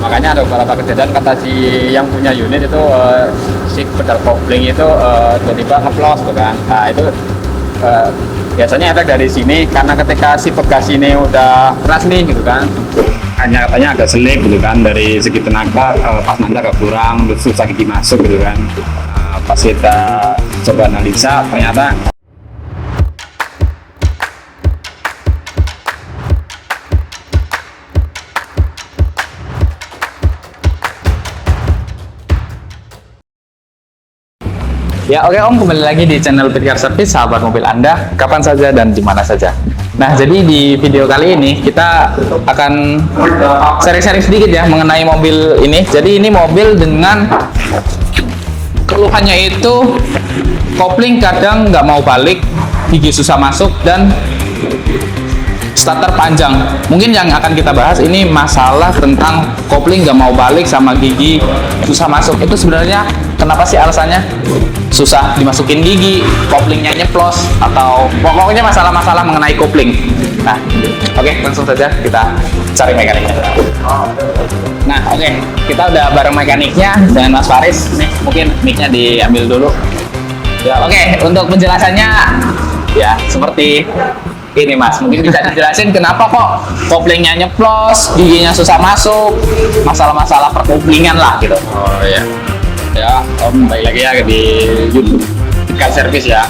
makanya ada beberapa kejadian kata si yang punya unit itu si pedal kopling itu tiba-tiba ngeplos tuh kan. Nah itu biasanya efek dari sini karena ketika si pegas ini udah keras nih gitu kan, hanya katanya agak selip gitu kan, dari segi tenaga pas nanti agak kurang, susah gigi masuk gitu kan. Pas kita coba analisa ternyata Ya oke Om, kembali lagi di channel Pitcar Service, sahabat mobil Anda, kapan saja dan di mana saja. Nah, jadi di video kali ini kita akan sharing-sharing sedikit ya mengenai mobil ini. Jadi ini mobil dengan keluhannya itu kopling kadang nggak mau balik, gigi susah masuk, dan starter panjang. Mungkin yang akan kita bahas ini masalah tentang kopling nggak mau balik sama gigi susah masuk. Itu sebenarnya kenapa sih alasannya? Susah dimasukin gigi, koplingnya nyeplos, atau pokoknya masalah-masalah mengenai kopling. Nah, oke, langsung saja kita cari mekaniknya. Nah, oke, kita udah bareng mekaniknya dengan Mas Faris. Nih, mungkin mic-nya diambil dulu. Ya, oke, untuk penjelasannya ya seperti ini Mas. Mungkin bisa dijelasin kenapa kok koplingnya nyeplos, giginya susah masuk, masalah-masalah perkoplingan lah gitu. oh ya Om, balik lagi ya di YouTube Pitcar Service ya.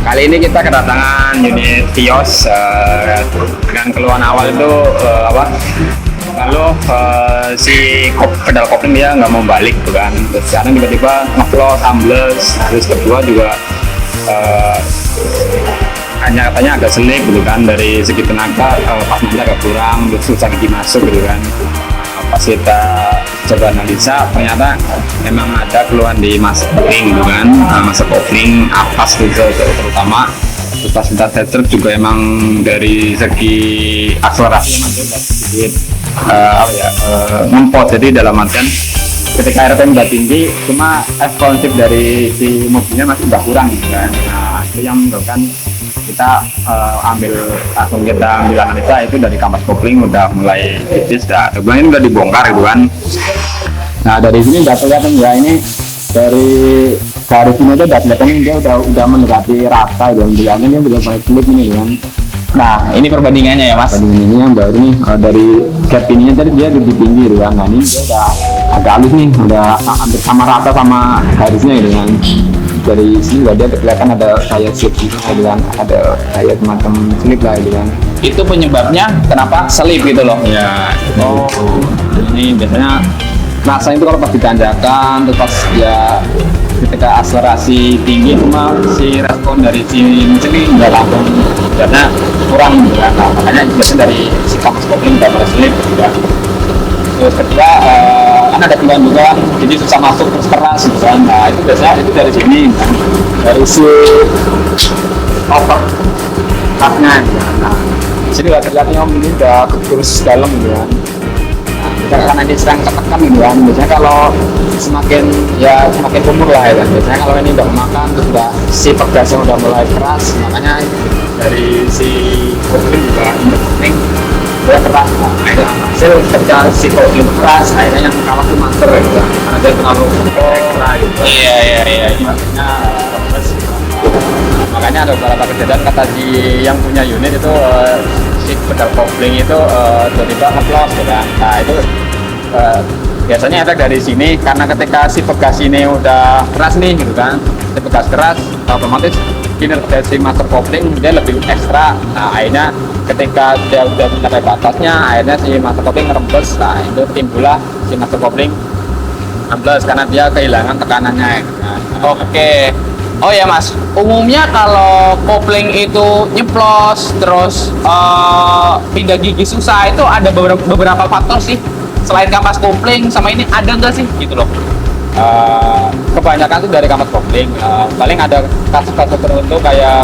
Kali ini kita kedatangan unit Vios dengan keluhan awal itu lalu si pedal kopling dia nggak mau balik tuh kan, terus sekarang tiba-tiba ngeplos, ambles, terus kedua juga hanya katanya agak selip gitu kan, dari segi tenaga pas nanti agak kurang, terus susah gigi masuk gitu kan. Pas kita coba analisa ternyata memang ada keluhan di masa kopling gitu kan, masa kopling atas terutama. Terus pas kita test drive juga emang dari segi akselerasi masih sedikit ngempot, jadi dalam artian ketika RPM udah tinggi cuma responsif dari si mobilnya masih udah kurang gitu kan. Nah itu yang menyebabkan kita langsung kita ambil analisa itu dari kampas kopling udah mulai kritis, ini udah dibongkar gitu kan. Nah dari sini udah kelihatan ya, ini dari garis ini udah kelihatan dia udah mendekati rata gitu, bilangnya dia udah mulai selip ini kan. Nah, ini perbandingannya ya Mas. Perbandingan ini yang baru nih dari gap ininya tadi dia lebih tinggi gitu kan. Nah ini dia udah agak halus nih, udah hampir sama rata sama garisnya gitu kan. Dari sini udah dia kelihatan ada kayak slip gitu kan, ada kayak semacam slip lah gitu kan. Itu penyebabnya kenapa selip gitu loh. Ya, ini biasanya rasanya itu kalau pas ditanjakan, terus pas ya ketika akselerasi tinggi cuma si respon dari si mesin ini nggak langsung karena kurang gitu kan. Nah, makanya biasanya dari si kampas kopling udah mulai slip gitu kan. Terus kedua kan ada keluhan juga, jadi susah masuk terus keras gitu kan. Nah itu biasanya itu dari sini kan, dari si over cutnya gitu kan. Nah di sini udah terlihatnya Om, ini udah terus dalam gitu kan. Nah karena ini sedang ketekan gitu kan, biasanya kalau semakin umur lah ya kan, biasanya kalau ini udah makan terus udah si pegasnya udah mulai keras, makanya dari si kopling juga ini dia keras. Nah itu hasil ketika si kopling keras akhirnya yang kalah tuh master gitu kan, karena dia terlalu keras gitu. Iya. Ini maksudnya rembes gitu. Makanya ada beberapa kejadian kata si yang punya unit itu si pedal kopling itu tiba-tiba ngeplos gitu kan. Nah itu biasanya efek dari sini karena ketika si pegas ini udah keras nih gitu kan, si pegas keras otomatis kinerja si master kopling dia lebih ekstra. Nah akhirnya ketika dia udah mencapai batasnya akhirnya si master kopling ngerembes. Nah itu timbullah si master kopling ambles karena dia kehilangan tekanannya gitu kan. Oke. Oh ya Mas, umumnya kalau kopling itu nyeplos terus pindah gigi susah itu ada beberapa faktor sih. Selain kampas kopling sama ini ada nggak sih gitu loh? Kebanyakan tuh dari kampas kopling. Paling ada kasus-kasus tertentu kayak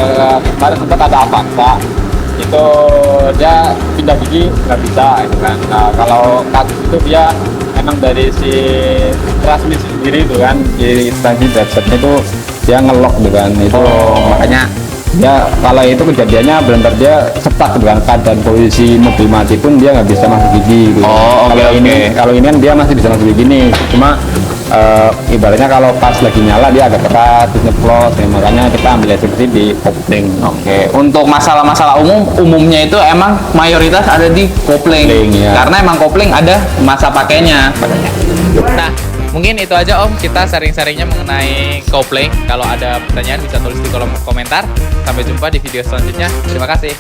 kemarin sempat ada Avanza itu dia pindah gigi nggak bisa gitu kan. Nah kalau kasus itu dia emang dari si transmisi sendiri itu kan, di transmisi website itu dia ngelok gitu kan. Itu makanya Ya kalau itu kejadiannya benar dia stuck dengan keadaan posisi mobil mati pun dia nggak bisa masuk gigi gitu. Oh, oke, Kalau ini oke. kalau ini kan dia masih bisa masuk gigi nih, cuma ibaratnya kalau pas lagi nyala dia agak keras terus nyeplos, ya, makanya kita ambil seperti di kopling. Oke, untuk masalah-masalah umumnya itu emang mayoritas ada di kopling. Kopling, ya. Karena emang kopling ada masa pakainya. Nah, mungkin itu aja Om, kita sharing-sharingnya mengenai kopling. Kalau ada pertanyaan bisa tulis di kolom komentar. Sampai jumpa di video selanjutnya. Terima kasih.